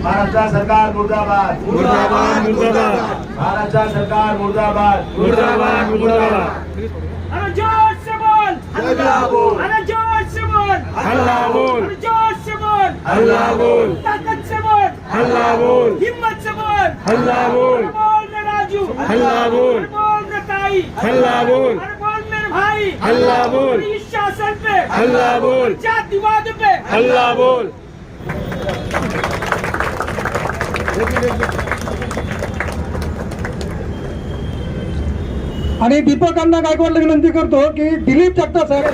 महाराष्ट्र सरकार मुर्दाबाद मुर्दाबाद मुर्दाबाद महाराष्ट्र सरकार मुर्दाबाद मुर्दाबाद मुर्दाबाद अरे जोर से बोल हल्ला बोल अरे जोर से बोल हल्ला बोल अरे जोर से बोल हल्ला बोल ताकत से बोल हल्ला बोल हिम्मत से बोल हल्ला बोल अरे बोल रे राजू हल्ला बोल अरे बोल रे ताई हल्ला बोल अरे बोल मेरे भाई हल्ला बोल अरे इस शासन पे हल्ला बोल जातिवाद पे हल्ला बोल आणि दीपक अण्णा गायकवाडला विनंती करतो की दिलीप जगताप साहेब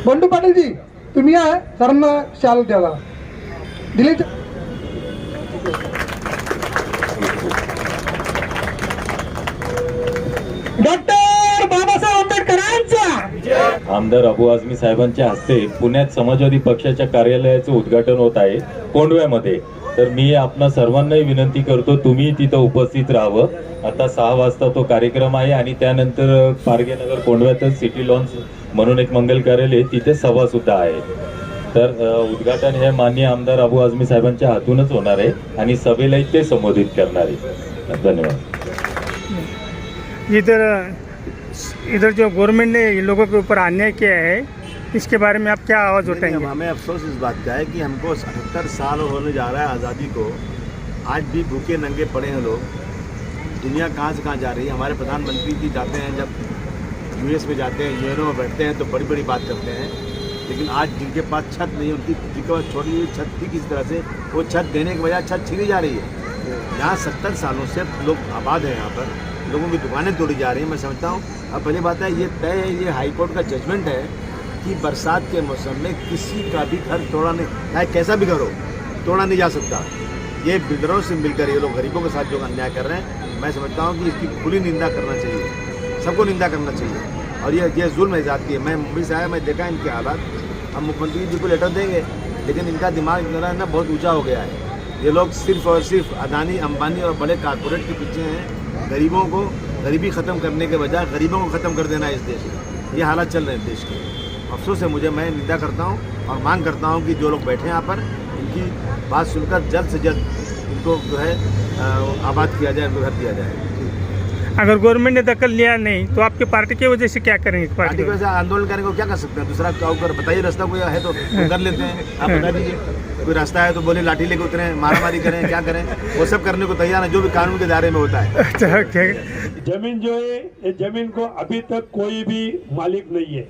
बंडू पाटीलजी तुम्ही या सरांना शाल द्यावा दिलीप डॉक्टर बाबासाहेब आंबेडकरांचा आमदार अबू आझमी साहेबांच्या हस्ते पुण्यात समाजवादी पक्षाच्या कार्यालयाचं उद्घाटन होत आहे कोंडव्यामध्ये. तर मी आपणा सर्वांनाही विनंती करतो तुम्ही तिथं उपस्थित राहावं. आता 6 वाजता तो कार्यक्रम आहे आणि त्यानंतर पारगेनगर कोंडव्यातच सिटी लॉन्स म्हणून एक मंगल कार्यालय तिथे सभा सुद्धा आहे. तर उद्घाटन हे माननीय आमदार अबू आझमी साहेबांच्या हातूनच होणार आहे आणि सभेलाही ते संबोधित करणार आहे. धन्यवाद. इधर जो गवर्नमेंट ने इन लोगों के ऊपर अन्याय किया है इसके बारे में आप क्या आवाज़ उठाएंगे? हमें अफसोस इस बात का है कि हमको 78 साल होने जा रहा है आज़ादी को, आज भी भूखे नंगे पड़े हैं लोग. दुनिया कहाँ से कहाँ जा रही है. हमारे प्रधानमंत्री जी जाते हैं, जब यूएस में जाते हैं, यूएनओ में बैठते हैं तो बड़ी बड़ी बात करते हैं, लेकिन आज जिनके पास छत नहीं, उनकी जिनके पास छोटी हुई छत थी किसी तरह से, वो छत देने के बजाय छत छीनी जा रही है. यहाँ 70 सालों से लोग आबाद हैं, यहाँ पर लोगों की दुकानें तोड़ी जा रही हैं. मैं समझता हूँ अब पहली बात है, ये तय है, ये हाईकोर्ट का जजमेंट है कि बरसात के मौसम में किसी का भी घर तोड़ा नहीं, चाहे कैसा भी घर हो, तोड़ा नहीं जा सकता. ये बिल्डरों से मिलकर ये लोग गरीबों के साथ जो अन्याय कर रहे हैं, मैं समझता हूँ कि इसकी खुली निंदा करना चाहिए, सबको निंदा करना चाहिए. और ये जुल्म है जाती है. मैं मुंबई से आया, मैं देखा इनके हालात. हम मुख्यमंत्री जी को लेटर देंगे, लेकिन इनका दिमाग इतना ना बहुत ऊँचा हो गया है. ये लोग सिर्फ और सिर्फ अदानी अंबानी और बड़े कारपोरेट के पीछे हैं. गरीबों को गरीबी ख़त्म करने के बजाय गरीबों को ख़त्म कर देना है इस देश में. ये हालात चल रहे हैं देश के. अफसोस है मुझे, मैं निंदा करता हूँ और मांग करता हूँ कि जो लोग बैठे हैं यहाँ पर, इनकी बात सुनकर जल्द से जल्द इनको जो है आबाद किया जाए, इनको घर दिया जाए. अगर गवर्नमेंट ने दखल लिया नहीं तो आपकी पार्टी की वजह से क्या करेंगे? पार्टी की वजह से आंदोलन करने को क्या कर सकते हैं? दूसरा क्या कर बताइए. रास्ता कोई है तो कर लेते हैं. आप बता दीजिए कोई रास्ता है तो बोले लाठी लेके उतरें, मारामारी करें, क्या करें, वो सब करने को तैयार है जो भी कानून के दायरे में होता है. जमीन जो है, ये जमीन को अभी तक कोई भी मालिक नहीं है.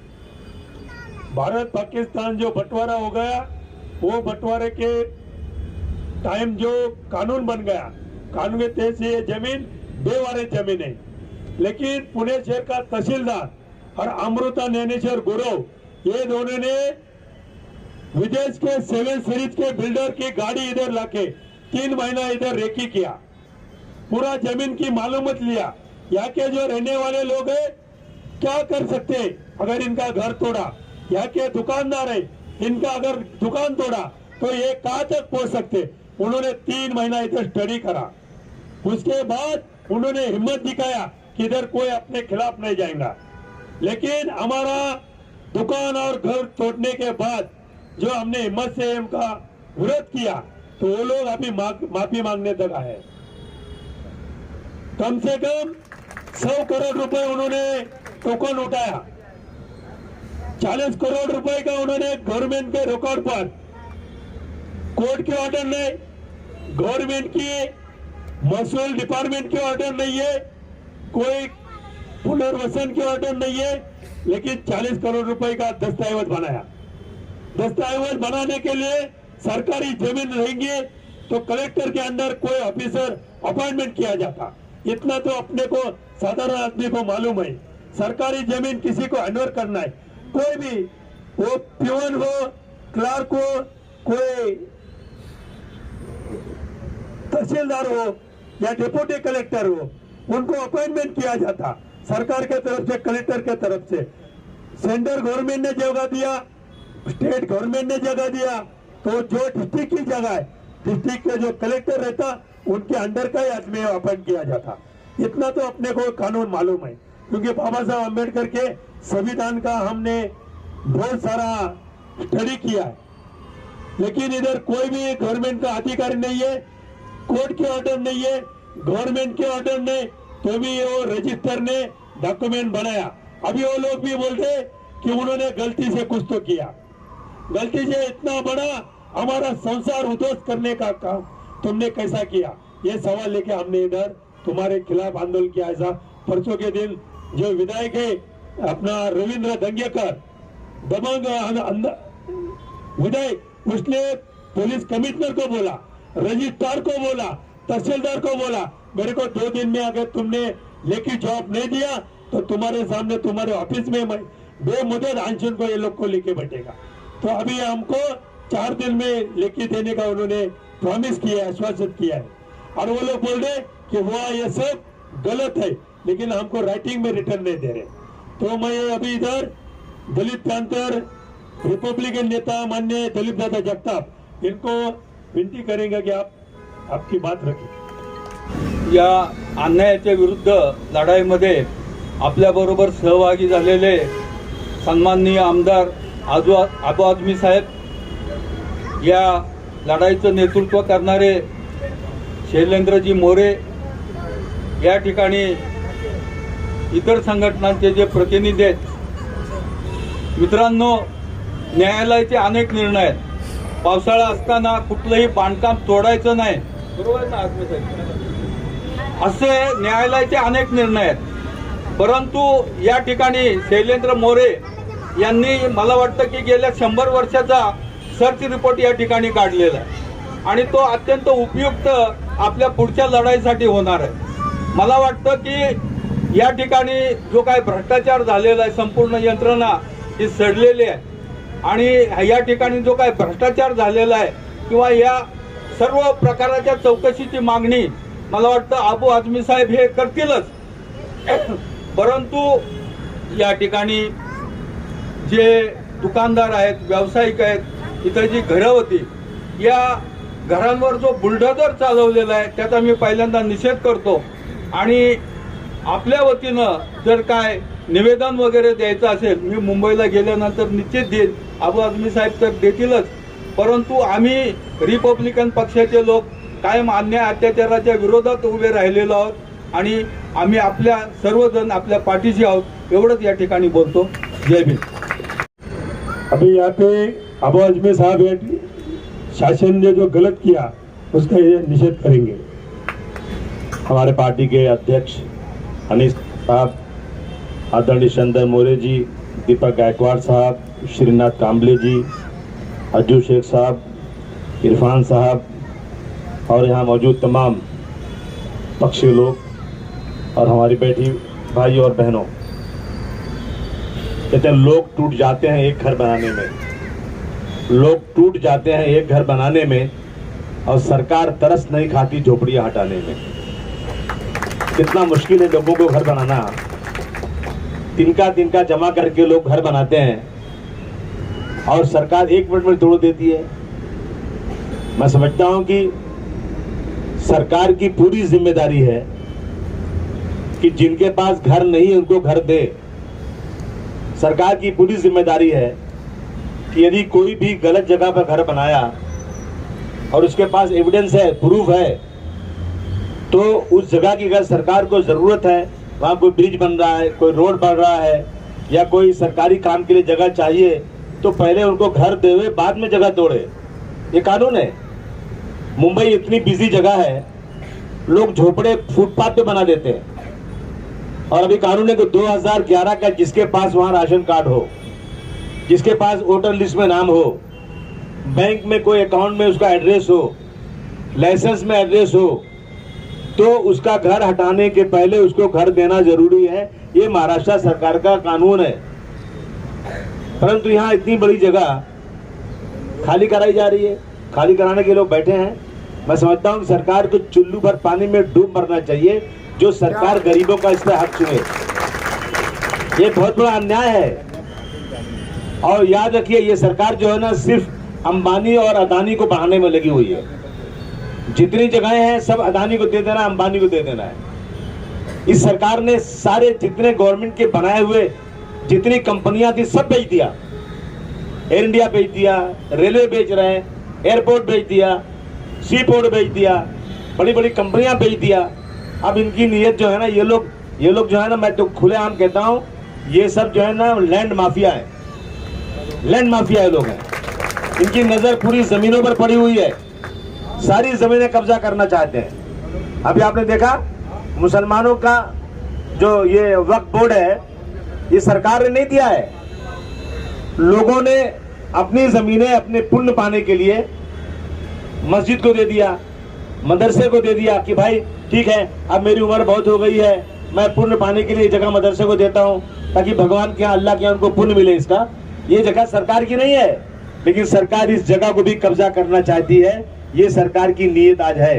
भारत पाकिस्तान जो बंटवारा हो गया, वो बंटवारे के टाइम जो कानून बन गया, कानून के तहत से ये जमीन बेवारे जमीन है. लेकिन पुणे शहर का तहसीलदार और अमृता ज्ञानेश्वर गुरव, ये दोनों ने विदेश के 7 सीरीज के बिल्डर की गाड़ी इधर लाके 3 महीना इधर रेकी किया, पूरा जमीन की मालूमात लिया. यहाँ के जो रहने वाले लोग हैं क्या कर सकते अगर इनका घर तोड़ा. यहाँ के दुकानदार है, इनका अगर दुकान तोड़ा तो ये कहाँ तक पहुंच सकते. उन्होंने 3 महीना इधर स्टडी करा. उसके बाद उन्होंने हिम्मत दिखाया कि इधर कोई अपने खिलाफ नहीं जाएगा. लेकिन हमारा दुकान और घर तोड़ने के बाद जो हमने हिम्मत से इनका विरोध किया तो वो लोग अभी माफी मांगने तक आए. कम से कम 100 करोड़ रुपए उन्होंने टोकन उठाया. 40 करोड़ रुपए का उन्होंने गवर्नमेंट के रिकॉर्ड पर, कोर्ट के ऑर्डर नहीं, गवर्नमेंट की महसूल डिपार्टमेंट के ऑर्डर नहीं है, कोई पुनर्वसन के ऑर्डर नहीं है, लेकिन 40 करोड़ रुपए का दस्तावेज बनाया. दस्तावेज बनाने के लिए सरकारी जमीन रहेंगे तो कलेक्टर के अंदर कोई ऑफिसर अपॉइंटमेंट किया जाता. इतना तो अपने को साधारण आदमी को मालूम है. सरकारी जमीन किसी को हैंडओवर करना है, कोई भी, वो प्यून हो, क्लर्क हो, कोई तहसीलदार हो या डिप्टी कलेक्टर हो, उनको अपॉइंटमेंट किया जाता सरकार के तरफ से, कलेक्टर के तरफ से. सेंट्रल गवर्नमेंट ने जगह दिया, स्टेट गवर्नमेंट ने जगह दिया तो जो डिस्ट्रिक्ट की जगह है, डिस्ट्रिक्ट के जो कलेक्टर रहता उनके अंडर का ही आदमी अपॉइंट किया जाता। इतना तो अपने को कानून मालूम है, क्योंकि बाबा साहब अम्बेडकर के संविधान का हमने बहुत सारा स्टडी किया है। लेकिन इधर कोई भी गवर्नमेंट का अधिकारी नहीं है, कोर्ट के ऑर्डर नहीं है, गवर्नमेंट के ऑर्डर नहीं, तो भी वो रजिस्टर ने डॉक्यूमेंट बनाया। अभी वो लोग भी बोलते कि उन्होंने गलती से कुछ तो किया, गलती से इतना बड़ा हमारा संसार उद्ध्वस्त करने का काम तुमने कैसा किया, ये सवाल लेके हमने इधर तुम्हारे खिलाफ आंदोलन किया। ऐसा परसों के दिन जो विधायक है अपना रविंद्र दंगेकर, दबंग विधायक, उसने पुलिस कमिश्नर को बोला, रजिस्ट्रार को बोला, तहसीलदार को बोला, मेरे को 2 दिन में अगर तुमने लेखी जवाब नहीं दिया तो तुम्हारे सामने तुम्हारे ऑफिस में बेमुदत अनशन को ये लोग को लेके बैठेगा। तो अभी हमको 4 दिन में लेखी देने का उन्होंने प्रॉमिस किया है, आश्वासित किया है। और वो लोग बोल रहे कि वो ये सब गलत है, लेकिन हमको राइटिंग में रिटर्न नहीं दे रहे। तो मैं अभी इधर दलित पैंथर रिपब्लिकन नेता माननीय दिलीप दादा जगताप इनको विनती करेंगे कि आप आपकी बात रखें। या अन्यायाच्या विरुद्ध लढाईमध्ये आपल्याबरोबर सहभागी झालेले सन्माननीय आमदार आबू आझमी साहेब, या लढाईचं नेतृत्व करणारे शैलेंद्रजी मोरे, या ठिकाणी इतर संघटनांचे जे प्रतिनिधी आहेत। मित्रांनो, न्यायालयाचे अनेक निर्णय आहेत। पावसाळा असताना कुठलंही बांधकाम तोडायचं नाही, बरोबर ना आझमी साहेब? असे न्यायालयाचे अनेक निर्णय आहेत। परंतु या ठिकाणी शैलेंद्र मोरे यांनी मला वाटतं की गेल्या 100 वर्षाचा सर्च रिपोर्ट या ठिकाणी काढलेला आहे आणि तो अत्यंत उपयुक्त आपल्या पुढच्या लढाईसाठी होणार आहे। मला वाटतं की या ठिकाणी जो काही भ्रष्टाचार झालेला आहे, संपूर्ण यंत्रणा ही सडलेली आहे आणि या ठिकाणी जो काही भ्रष्टाचार झालेला आहे किंवा या सर्व प्रकाराच्या चौकशीची मागणी मला वाटतं आबू आझमी साहेब हे करतीलच। परंतु या ठिकाणी जे दुकानदार आहेत, व्यावसायिक आहेत, इतर जी घरं होती, या घरांवर जो बुलडोझर चालवलेला आहे त्याचा मी पहिल्यांदा निषेध करतो आणि आपल्या वतीनं जर काय निवेदन वगैरे द्यायचं असेल, मी मुंबईला गेल्यानंतर निश्चित देईन। आबू आझमी साहेब तर देतीलच, परंतु आम्ही रिपब्लिकन पक्षाचे लोक कायम अन्याय अत्याचाराच्या विरोधात उभे राहिलेलो आहोत आणि आम्ही आपल्या सर्वजण आपल्या पाठीशी आहोत, एवढंच या ठिकाणी बोलतो। जय भीम। अभी यहाँ पे आबू आझमी साहब शासन ने जो गलत किया उसका ये निषेध करेंगे। हमारे पार्टी के अध्यक्ष अनिस साहब, आदरणीय शैलेंद्र मोरे जी, दीपक गायकवाड़ साहब, श्रीनाथ कांबले जी, अज्जू शेख साहब, इरफान साहब और यहाँ मौजूद तमाम पक्षी लोग और हमारी बेटी भाई और बहनों, कहते हैं लोग टूट जाते हैं एक घर बनाने में, लोग टूट जाते हैं एक घर बनाने में और सरकार तरस नहीं खाती झोपड़ियां हटाने में। कितना मुश्किल है लोगों को घर बनाना। तिनका जमा करके लोग घर बनाते हैं और सरकार 1 मिनट में तोड़ देती है। मैं समझता हूं कि सरकार की पूरी जिम्मेदारी है कि जिनके पास घर नहीं उनको घर दे। सरकार की पूरी जिम्मेदारी है कि यदि कोई भी गलत जगह पर घर बनाया और उसके पास एविडेंस है, प्रूफ है, तो उस जगह की अगर सरकार को जरूरत है, वहाँ कोई ब्रिज बन रहा है, कोई रोड बन रहा है या कोई सरकारी काम के लिए जगह चाहिए, तो पहले उनको घर देवे, बाद में जगह तोड़े। ये कानून है। मुंबई इतनी बिजी जगह है, लोग झोपड़े फुटपाथ पे बना देते हैं और अभी कानून है कि 2011 का जिसके पास वहाँ राशन कार्ड हो, जिसके पास वोटर लिस्ट में नाम हो, बैंक में कोई अकाउंट में उसका एड्रेस हो, लाइसेंस में एड्रेस हो, तो उसका घर हटाने के पहले उसको घर देना जरूरी है। ये महाराष्ट्र सरकार का कानून है। परंतु यहाँ इतनी बड़ी जगह खाली कराई जा रही है, खाली कराने के लोग बैठे हैं। मैं समझता हूँ कि सरकार को चुल्लू भर पानी में डूब मरना चाहिए जो सरकार गरीबों का इस पर हक चुने। ये बहुत बड़ा अन्याय है। और याद रखिए ये सरकार जो है ना सिर्फ अंबानी और अदानी को बढ़ाने में लगी हुई है। जितनी जगहें हैं सब अदानी को दे देना, अंबानी को दे देना है। इस सरकार ने सारे जितने गवर्नमेंट के बनाए हुए जितनी कंपनियां थी सब बेच दिया। एयर इंडिया बेच दिया, रेलवे बेच रहे हैं, एयरपोर्ट बेच दिया, सी पोर्ट बेच दिया, बड़ी बड़ी कंपनियां बेच दिया। अब इनकी नीयत जो है ना, ये लोग जो है ना, मैं तो खुलेआम कहता हूं, ये सब जो है ना लैंड माफिया है, लैंड माफिया लोग हैं। इनकी नजर पूरी जमीनों पर पड़ी हुई है, सारी जमीनें कब्जा करना चाहते हैं। अभी आपने देखा मुसलमानों का जो ये वक्फ बोर्ड है, ये सरकार ने नहीं दिया है, लोगों ने अपनी जमीनें अपने पुण्य पाने के लिए मस्जिद को दे दिया, मदरसे को दे दिया कि भाई ठीक है अब मेरी उम्र बहुत हो गई है, मैं पुण्य पाने के लिए जगह मदरसे को देता हूं ताकि भगवान के यहाँ, अल्लाह के यहाँ उनको पुण्य मिले। इसका ये जगह सरकार की नहीं है, लेकिन सरकार इस जगह को भी कब्जा करना चाहती है। ये सरकार की नीयत आज है।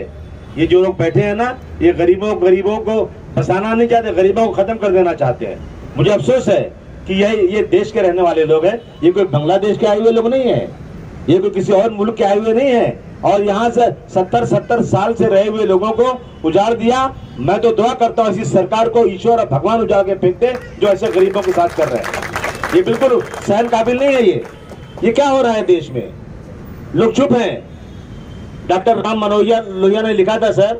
ये जो लोग बैठे हैं ना, ये गरीबों को बसाना नहीं चाहते, गरीबों को खत्म कर देना चाहते हैं। मुझे अफसोस है कि ये देश के रहने वाले लोग हैं, ये कोई बांग्लादेश के आए हुए लोग नहीं है, ये कोई किसी और मुल्क के आए हुए नहीं है, और यहाँ से 70 साल से रहे हुए लोगों को उजाड़ दिया। मैं तो दुआ करता हूँ इस सरकार को ईश्वर और भगवान उजाड़ के फेंक दे जो ऐसे गरीबों के साथ कर रहे हैं। ये बिल्कुल सहन काबिल नहीं है। ये क्या हो रहा है देश में? लोग चुप हैं। डॉक्टर राम मनोहर लोहिया ने लिखा था सर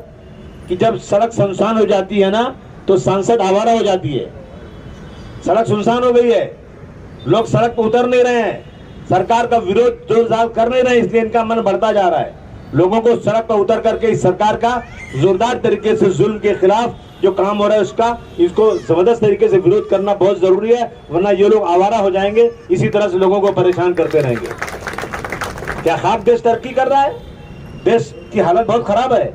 कि जब सड़क सुनसान हो जाती है ना तो सांसद आवारा हो जाती है। सड़क सुनसान हो गई है, लोग सड़क पर उतर नहीं रहे हैं, सरकार का विरोध जोरदार कर नहीं रहे, इसलिए इनका मन बढ़ता जा रहा है। लोगों को सड़क पर उतर करके इस सरकार का जोरदार तरीके से जुल्म के खिलाफ जो काम हो रहा है उसका, इसको जबरदस्त तरीके से विरोध करना बहुत जरूरी है, वरना ये लोग आवारा हो जाएंगे, इसी तरह से लोगों को परेशान करते रहेंगे। क्या खाक देश तरक्की कर रहा है? देश की हालत बहुत खराब है।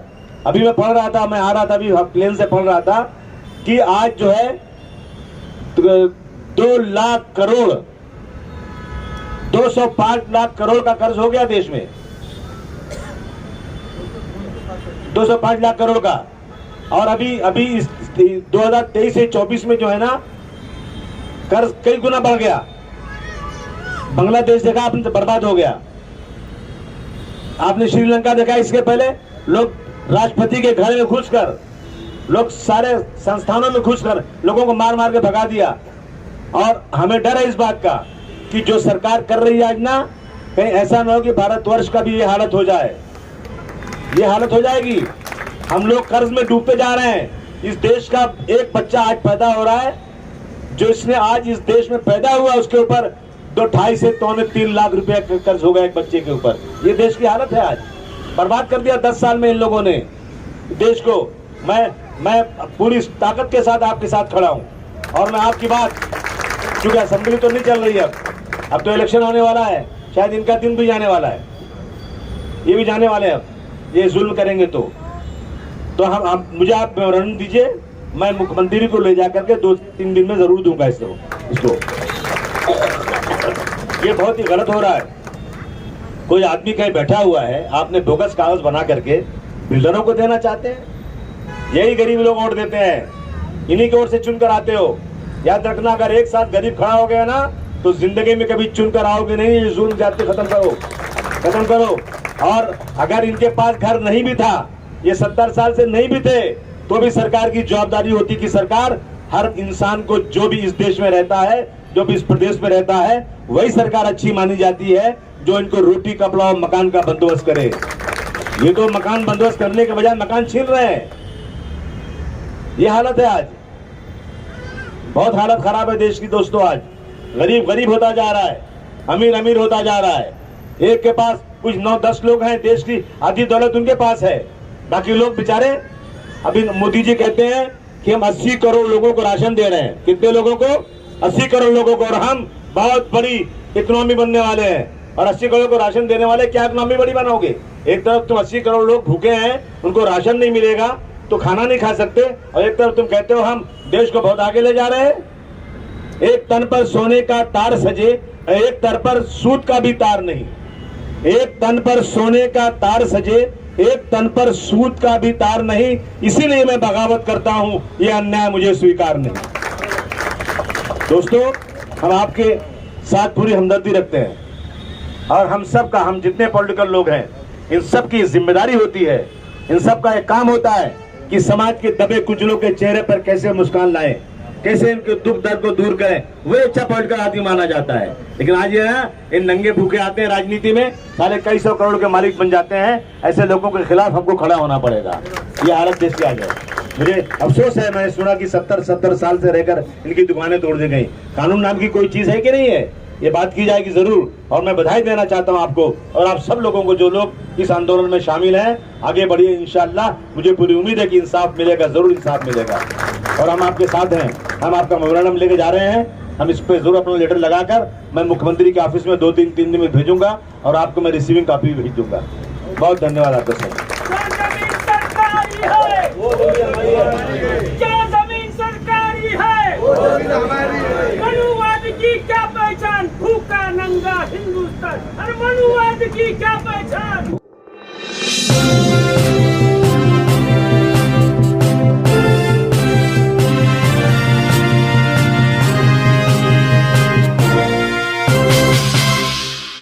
अभी मैं पढ़ रहा था, मैं आ रहा था अभी प्लेन से पढ़ रहा था कि आज जो है 2 लाख करोड़ 205 लाख करोड़ का कर्ज हो गया देश में, 205 लाख करोड़ का। और अभी इस 2023 से 24 में जो है ना कर्ज कई गुना बढ़ गया। बांग्लादेश देखा आपने, बर्बाद हो गया। आपने श्रीलंका देखा, इसके पहले लोग राष्ट्रपति के घर में घुसकर, लोग सारे संस्थानों में घुसकर लोगों को मार मार के भगा दिया। और हमें डर है इस बात का कि जो सरकार कर रही है आज ना, कहीं ऐसा ना हो कि भारतवर्ष का भी ये हालत हो जाए। ये हालत हो जाएगी। हम लोग कर्ज में डूबते जा रहे हैं। इस देश का एक बच्चा आज पैदा हो रहा है, जो इसने आज इस देश में पैदा हुआ, उसके ऊपर 2.5 से 3 लाख रुपया कर्ज हो गया एक बच्चे के ऊपर। ये देश की हालत है। आज बर्बाद कर दिया 10 साल में इन लोगों ने देश को। मैं पूरी ताकत के साथ आपके साथ खड़ा हूं, और मैं आपकी बात, क्योंकि असेंबली तो नहीं चल रही है, अब तो इलेक्शन होने वाला है, शायद इनका दिन भी जाने वाला है, ये भी जाने वाले हैं। अब ये जुल्म करेंगे तो हम मुझे आप विवरण दीजिए, मैं मुख्यमंत्री को ले जाकर के 2-3 दिन में जरूर दूंगा इसको। ये बहुत ही गलत हो रहा है। कोई आदमी कहीं बैठा हुआ है, आपने बोगस कागज बना करके बिल्डरों को देना चाहते हैं। यही गरीब लोग वोट देते हैं, इन्हीं की ओर से चुनकर आते हो। याद रखना, अगर एक साथ गरीब खड़ा हो गया ना तो जिंदगी में कभी चुनकर आओगे नहीं। ये जुल्म जाति खत्म करो। और अगर इनके पास घर नहीं भी था, ये 70 साल से नहीं भी थे, तो भी सरकार की जवाबदारी होती कि सरकार हर इंसान को, जो भी इस देश में रहता है, जो भी इस प्रदेश में रहता है, वही सरकार अच्छी मानी जाती है जो इनको रोटी, कपड़ा और मकान का बंदोबस्त करे। ये तो मकान बंदोबस्त करने के बजाय मकान छीन रहे हैं। ये हालत है आज। बहुत हालत खराब है देश की दोस्तों। आज गरीब होता जा रहा है, अमीर होता जा रहा है। एक के पास कुछ 9-10 लोग हैं, देश की आधी दौलत उनके पास है, बाकी लोग बेचारे। अभी मोदी जी कहते हैं कि हम 80 करोड़ लोगों को राशन दे रहे हैं। कितने लोगों को? 80 करोड़ लोगों को। और हम बहुत बड़ी इकोनॉमी बनने वाले हैं, और 80 करोड़ को राशन देने वाले। क्या इकोनॉमी बड़ी बनाओगे? एक तरफ तुम 80 करोड़ लोग भूखे हैं, उनको राशन नहीं मिलेगा तो खाना नहीं खा सकते, और एक तरफ तुम कहते हो हम देश को बहुत आगे ले जा रहे हैं। एक तन पर सोने का तार सजे, एक तन पर सूत का भी तार नहीं। एक तन पर सोने का तार सजे, एक तन पर सूत का भी तार नहीं। इसीलिए मैं बगावत करता हूं, यह अन्याय मुझे स्वीकार नहीं। दोस्तों, हम आपके साथ पूरी हमदर्दी रखते हैं। और हम सब का, हम जितने पॉलिटिकल लोग हैं, इन सब की जिम्मेदारी होती है, इन सब का एक काम होता है कि समाज के दबे कुचलों के चेहरे पर कैसे मुस्कान लाएं, कैसे इनके दुख दर्द को दूर करें, वही अच्छा पॉलिटिकल आदमी माना जाता है। लेकिन आज ये है, इन नंगे भूखे आते हैं राजनीति में, साले कई सौ करोड़ के मालिक बन जाते हैं। ऐसे लोगों के खिलाफ हमको खड़ा होना पड़ेगा। ये हालत देश की आज है। मुझे अफसोस है, मैंने सुना कि 70 साल से रहकर इनकी दुकानें तोड़ दी गई। कानून नाम की कोई चीज है कि नहीं है? ये बात की जाएगी जरूर। और मैं बधाई देना चाहता हूं आपको और आप सब लोगों को, जो लोग इस आंदोलन में शामिल हैं। आगे बढ़िए इंशाअल्लाह। मुझे पूरी उम्मीद है कि इंसाफ मिलेगा, जरूर इंसाफ मिलेगा। और हम आपके साथ हैं। हम आपका मेमोरेंडम लेके जा रहे हैं। हम इस पे जरूर अपना लेटर लगाकर मैं मुख्यमंत्री के ऑफिस में 2-3 दिन में भेजूंगा और आपको मैं रिसीविंग कॉपी भी भेज दूंगा। बहुत धन्यवाद आपका सर। क्या जमीन सरकारी है? मनुवाद की क्या पहचान? भूखा नंगा हिंदुस्तान। अरे मनुवाद की क्या पहचान?